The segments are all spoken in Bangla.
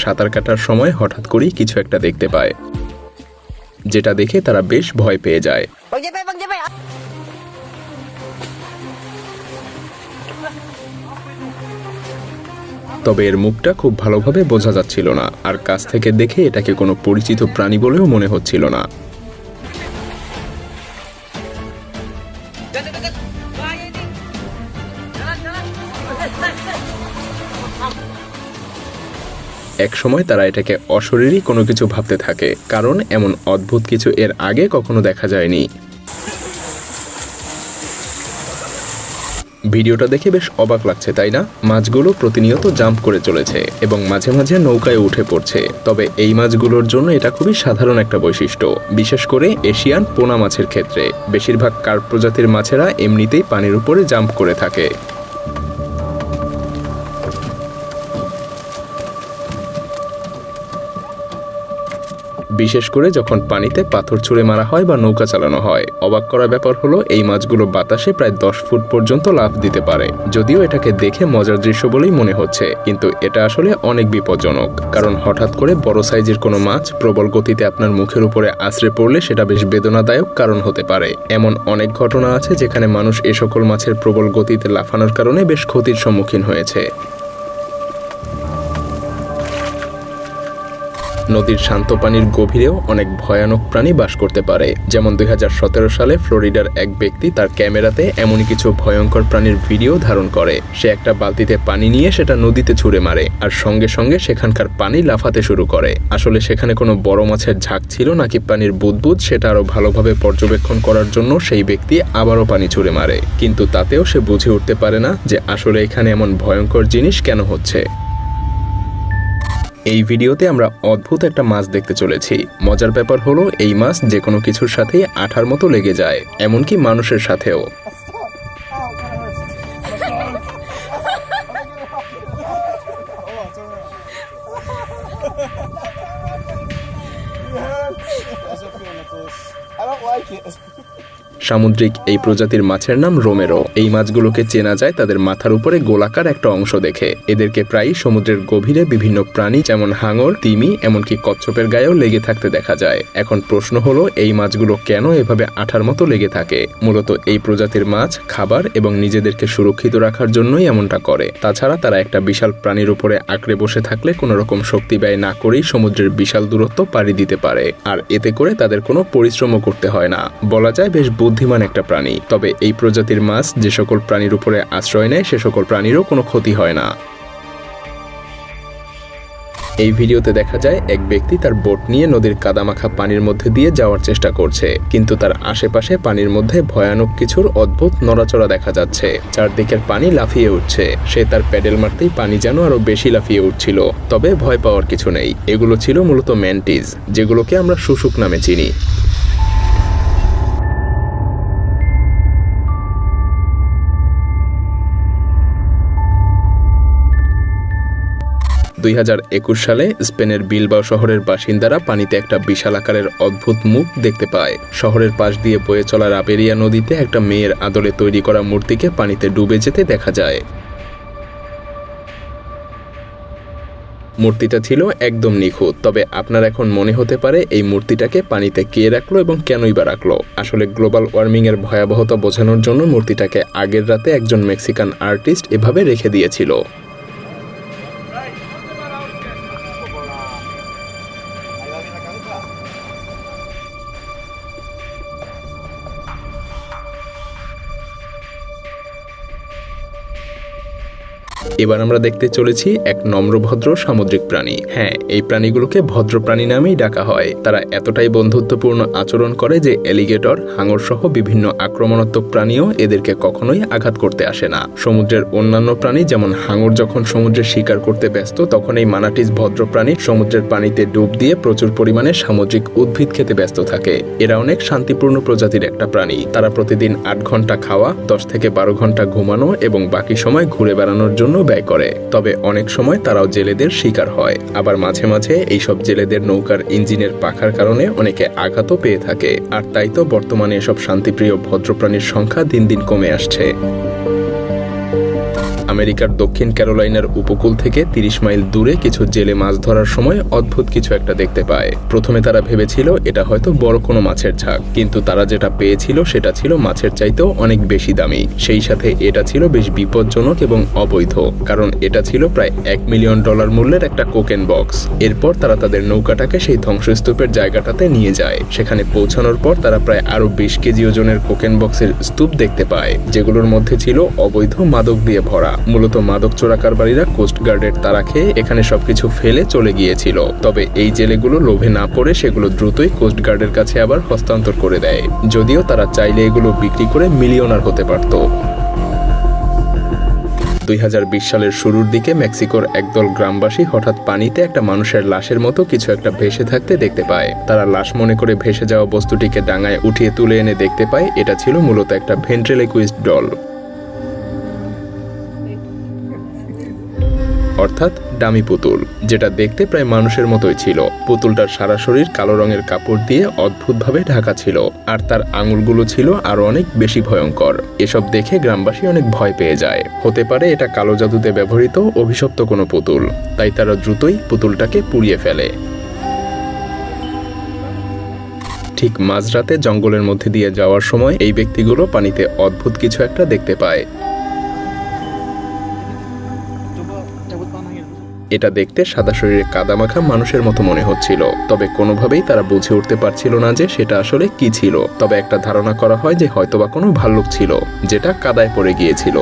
সাঁতার কাটার সময় হঠাৎ করেই কিছু একটা দেখতে পায়, যেটা দেখে তারা বেশ ভয় পেয়ে যায়। তবে এর মুখটা খুব ভালোভাবে বোঝা যাচ্ছিল না, আর কাছ থেকে দেখে এটাকে কোনো পরিচিত প্রাণী বলেও মনে হচ্ছিল না। এক সময় তারা এটাকে অশরীরী কোনো কিছু ভাবতে থাকে, কারণ এমন অদ্ভুত কিছু এর আগে কখনো দেখা যায়নি। ভিডিওটা দেখে বেশ অবাক লাগছে, তাই না? মাছগুলো প্রতিনিয়ত জাম্প করে চলেছে এবং মাঝে মাঝে নৌকায় উঠে পড়ছে। তবে এই মাছগুলোর জন্য এটা খুবই সাধারণ একটা বৈশিষ্ট্য, বিশেষ করে এশিয়ান পোনা মাছের ক্ষেত্রে। বেশিরভাগ কার্প প্রজাতির মাছেরা এমনিতেই পানির উপরে জাম্প করে থাকে। বিশেষ করে যখন পানিতে পাথর ছুঁড়ে মারা হয় বা নৌকা চালানো হয়। অবাক করা ব্যাপার হলো এই মাছগুলো বাতাসে প্রায় 10 ফুট পর্যন্ত লাফ দিতে পারে। যদিও এটাকে দেখে মজার দৃশ্য বলেই মনে হচ্ছে, কিন্তু এটা আসলে অনেক বিপজ্জনক। কারণ হঠাৎ করে বড় সাইজের কোনো মাছ প্রবল গতিতে আপনার মুখের উপরে আছড়ে পড়লে সেটা বেশ বেদনাদায়ক কারণ হতে পারে। এমন অনেক ঘটনা আছে যেখানে মানুষ এ সকল মাছের প্রবল গতিতে লাফানোর কারণে বেশ ক্ষতির সম্মুখীন হয়েছে। নদীর শান্ত পানির গভীরেও অনেক ভয়ানক প্রাণী বাস করতে পারে। যেমন 2017 সালে ফ্লোরিডার এক ব্যক্তি তার ক্যামেরাতে এমনই কিছু ভয়ঙ্কর প্রাণীর ভিডিও ধারণ করে। সে একটা বালতিতে পানি নিয়ে সেটা নদীতে ছুঁড়ে মারে, আর সঙ্গে সঙ্গে সেখানকার পানি লাফাতে শুরু করে। আসলে সেখানে কোনো বড় মাছের ঝাঁক ছিল নাকি পানির বুদবুদ, সেটা আরো ভালোভাবে পর্যবেক্ষণ করার জন্য সেই ব্যক্তি আবারও পানি ছুঁড়ে মারে। কিন্তু তাতেও সে বুঝে উঠতে পারে না যে আসলে এখানে এমন ভয়ঙ্কর জিনিস কেন হচ্ছে। এই ভিডিওতে আমরা অদ্ভুত একটা মাছ দেখতে চলেছি। মজার ব্যাপার হলো এই মাছ যে কোনো কিছুর সাথেই আঠার মতো লেগে যায়, এমনকি মানুষের সাথেও। সামুদ্রিক এই প্রজাতির মাছের নাম রোমেরো। এই মাছগুলোকে চেনা যায় তাদের মাথার উপরে গোলাকার একটা অংশ দেখে। এদেরকে প্রায়ই সমুদ্রের গভীরে বিভিন্ন প্রাণী যেমন হাঙর, তিমি, এমনকি কচ্ছপের গায়েও লেগে থাকতে দেখা যায়। এখন প্রশ্ন হলো এই মাছগুলো কেন এভাবে আঠার মতো লেগে থাকে? মূলত এই প্রজাতির মাছ খাবার এবং নিজেদেরকে সুরক্ষিত রাখার জন্যই এমনটা করে। তাছাড়া তারা একটা বিশাল প্রাণীর উপরে আঁকড়ে বসে থাকলে কোনো রকম শক্তি ব্যয় না করেই সমুদ্রের বিশাল দূরত্ব পাড়ি দিতে পারে, আর এতে করে তাদের কোনো পরিশ্রমও করতে হয় না। বলা যায় বেশ বুদ্ধিমান একটা প্রাণী। তবে এই প্রজাতির মাছ যে সকল প্রাণীর উপরে আশ্রয় নেয় সে সকল প্রাণীরও কোনো ক্ষতি হয় না। এই ভিডিওতে দেখা যায় এক ব্যক্তি তার বোট নিয়ে নদীর কাদামাখা পানির মধ্যে দিয়ে যাওয়ার চেষ্টা করছে, কিন্তু তার আশেপাশে পানির মধ্যে ভয়ানক কিছুর অদ্ভুত নড়াচড়া দেখা যাচ্ছে। চারদিকের পানি লাফিয়ে উঠছে। সে তার প্যাডেল মারতেই পানি যেন আরো বেশি লাফিয়ে উঠছিল। তবে ভয় পাওয়ার কিছু নেই। এগুলো ছিল মূলত ম্যান্টিস, যেগুলোকে আমরা শুশুক নামে চিনি। 2021 সালে স্পেনের বিলবাও শহরের বাসিন্দারা পানিতে একটা বিশাল আকারের অদ্ভুত মুখ দেখতে পায়। শহরের পাশ দিয়ে বয়ে চলা রাবেরিয়া নদীতে একটা মেয়ের আদলে তৈরি করা মূর্তিকে পানিতে ডুবে যেতে দেখা যায়। মূর্তিটা ছিল একদম নিখুঁত। তবে আপনার এখন মনে হতে পারে এই মূর্তিটাকে পানিতে কে রাখলো এবং কেনই বা রাখলো? আসলে গ্লোবাল ওয়ার্মিং এর ভয়াবহতা বোঝানোর জন্য মূর্তিটাকে আগের রাতে একজন মেক্সিকান আর্টিস্ট এভাবে রেখে দিয়েছিল। এবার আমরা দেখতে চলেছি এক নম্রভদ্র সামুদ্রিক প্রাণী। হ্যাঁ, এই প্রাণীগুলোকে ভদ্র প্রাণী নামেই ডাকা হয়। তারা এতটাই বন্ধুত্বপূর্ণ আচরণ করে যে এলিগেটর, হাঙর সহ বিভিন্ন আক্রমণাত্মক প্রাণীও এদেরকে কখনোই আঘাত করতে আসে না। সমুদ্রের অন্যান্য প্রাণী যেমন হাঙর যখন সমুদ্রে শিকার করতে ব্যস্ত, তখন এই মানাটিস ভদ্র প্রাণী সমুদ্রের পানিতে ডুব দিয়ে প্রচুর পরিমাণে সামুদ্রিক উদ্ভিদ খেতে ব্যস্ত থাকে। এরা অনেক শান্তিপূর্ণ প্রজাতির একটা প্রাণী। তারা প্রতিদিন 8 ঘন্টা খাওয়া, 10 থেকে 12 ঘন্টা ঘুমানো এবং বাকি সময় ঘুরে বেড়ানোর জন্য ব্যয় করে। তবে অনেক সময় তারাও জেলেদের শিকার হয়। আবার মাঝে মাঝে এইসব জেলেদের নৌকার ইঞ্জিনের পাখার কারণে অনেকে আঘাতও পেয়ে থাকে। আর তাই তো বর্তমানে এসব শান্তিপ্রিয় ভদ্রপ্রাণীর সংখ্যা দিন দিন কমে আসছে। আমেরিকার দক্ষিণ ক্যারোলাইনার উপকূল থেকে 30 মাইল দূরে কিছু জেলে মাছ ধরার সময় অদ্ভুত কিছু একটা দেখতে পায়। প্রথমে তারা ভেবেছিল এটা হয়তো বড় কোনো মাছের ঝাঁক, কিন্তু তারা যেটা পেয়েছিল সেটা ছিল মাছের চাইতেও অনেক বেশি দামি। সেই সাথে এটা ছিল বেশ বিপজ্জনক এবং অবৈধ, কারণ এটা ছিল প্রায় $1 মিলিয়ন মূল্যের একটা কোকেন বক্স। এরপর তারা তাদের নৌকাটাকে সেই ধ্বংসস্তূপের জায়গাটাতে নিয়ে যায়। সেখানে পৌঁছানোর পর তারা প্রায় আরো 20 কেজি ওজনের কোকেন বক্সের স্তূপ দেখতে পায়, যেগুলোর মধ্যে ছিল অবৈধ মাদক দিয়ে ভরা। মূলত মাদক চোরাকারবারীরা কোস্টগার্ডের তাড়া খেয়ে এখানে সবকিছু ফেলে চলে গিয়েছিল। তবে এই জেলেগুলো লোভে না পড়ে সেগুলো দ্রুতই কোস্টগার্ডের কাছে আবার হস্তান্তর করে দেয়, যদিও তারা চাইলে এগুলো বিক্রি করে মিলিয়নার হতে পারত। 2020 সালের শুরুর দিকে মেক্সিকোর একদল গ্রামবাসী হঠাৎ পানিতে একটা মানুষের লাশের মতো কিছু একটা ভেসে থাকতে দেখতে পায়। তারা লাশ মনে করে ভেসে যাওয়া বস্তুটিকে ডাঙায় উঠিয়ে তুলে এনে দেখতে পায় এটা ছিল মূলত একটা ভেন্ট্রিলোকুইস্ট ডল, অর্থাৎ ডামি পুতুল, যেটা দেখতে প্রায় মানুষের মতোই ছিল। পুতুলটার সারা শরীর কালো রঙের কাপড় দিয়ে অদ্ভুতভাবে ঢাকা ছিল, আর তার আঙুলগুলো ছিল আরো অনেক বেশি ভয়ঙ্কর। এসব দেখে গ্রামবাসী অনেক ভয় পেয়ে যায়। হতে পারে এটা কালো জাদুতে ব্যবহৃত অভিশপ্ত কোনো পুতুল, তাই তারা দ্রুতই পুতুলটাকে পুড়িয়ে ফেলে। ঠিক মাঝরাতে জঙ্গলের মধ্যে দিয়ে যাওয়ার সময় এই ব্যক্তিগুলো পানিতে অদ্ভুত কিছু একটা দেখতে পায়। এটা দেখতে সাদা শরীরে কাদামাখা মানুষের মতো মনে হচ্ছিল, তবে কোনোভাবেই তারা বুঝে উঠতে পারছিল না যে সেটা আসলে কি ছিল। তবে একটা ধারণা করা হয় যে হয়তোবা কোনো ভাল্লুক ছিল, যেটা কাদায় পড়ে গিয়েছিল।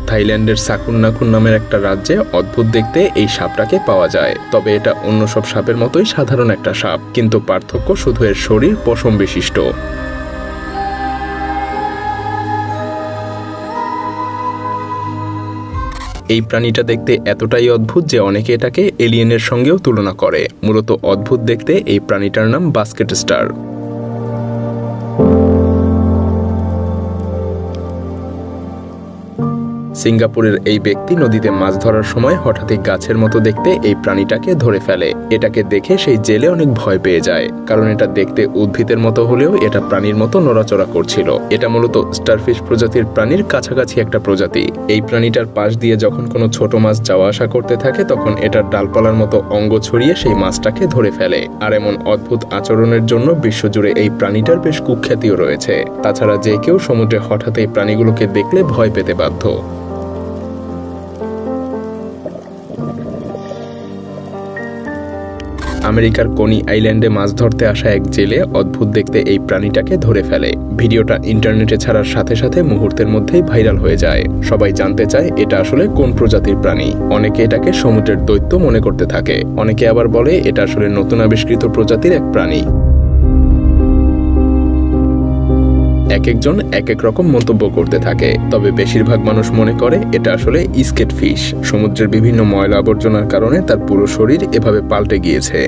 থাইল্যান্ডের সাকুন্নাকুন নামের একটা রাজ্যে অদ্ভুত দেখতে এই সাপটাকে পাওয়া যায়। তবে এটা অন্য সব সাপের মতোই সাধারণ একটা সাপ, কিন্তু পার্থক্য শুধু এর শরীর পশম বিশিষ্ট। এই প্রাণীটা দেখতে এতটাই অদ্ভুত যে অনেকে এটাকে এলিয়েনের সঙ্গেও তুলনা করে। মূলত অদ্ভুত দেখতে এই প্রাণীটার নাম বাস্কেট স্টার। সিঙ্গাপুরের এই ব্যক্তি নদীতে মাছ ধরার সময় হঠাৎই গাছের মতো দেখতে এই প্রাণীটাকে ধরে ফেলে। এটাকে দেখে সেই জেলে অনেক ভয় পেয়ে যায়, কারণ এটা দেখতে উদ্ভিদের মতো হলেও এটা প্রাণীর মতো নড়াচড়া করছিল। এটা মূলত স্টারফিশ প্রজাতির প্রাণীর কাছাকাছি একটা প্রজাতি। এই প্রাণীটার পাশ দিয়ে যখন কোনো ছোট মাছ যাওয়া আসা করতে থাকে, তখন এটার ডালপালার মতো অঙ্গ ছড়িয়ে সেই মাছটাকে ধরে ফেলে। আর এমন অদ্ভুত আচরণের জন্য বিশ্বজুড়ে এই প্রাণীটার বেশ কুখ্যাতিও রয়েছে। তাছাড়া যে কেউ সমুদ্রে হঠাৎ এই প্রাণীগুলোকে দেখলে ভয় পেতে বাধ্য। আমেরিকার কনি আইল্যান্ডে মাছ ধরতে আসা এক জেলে অদ্ভুত দেখতে এই প্রাণীটাকে ধরে ফেলে। ভিডিওটা ইন্টারনেটে ছাড়ার সাথে সাথে মুহূর্তের মধ্যেই ভাইরাল হয়ে যায়। সবাই জানতে চায় এটা আসলে কোন প্রজাতির প্রাণী। অনেকে এটাকে সমুদ্রের দৈত্য মনে করতে থাকে, অনেকে আবার বলে এটা আসলে নতুন আবিষ্কৃত প্রজাতির এক প্রাণী। এক একজন এক এক রকম মন্তব্য করতে থাকে, তবে বেশিরভাগ মানুষ মনে করে এটা আসলে স্কেট ফিশ। সমুদ্রের বিভিন্ন ময়লা আবর্জনার কারণে তার পুরো শরীর এভাবে পাল্টে গিয়েছে।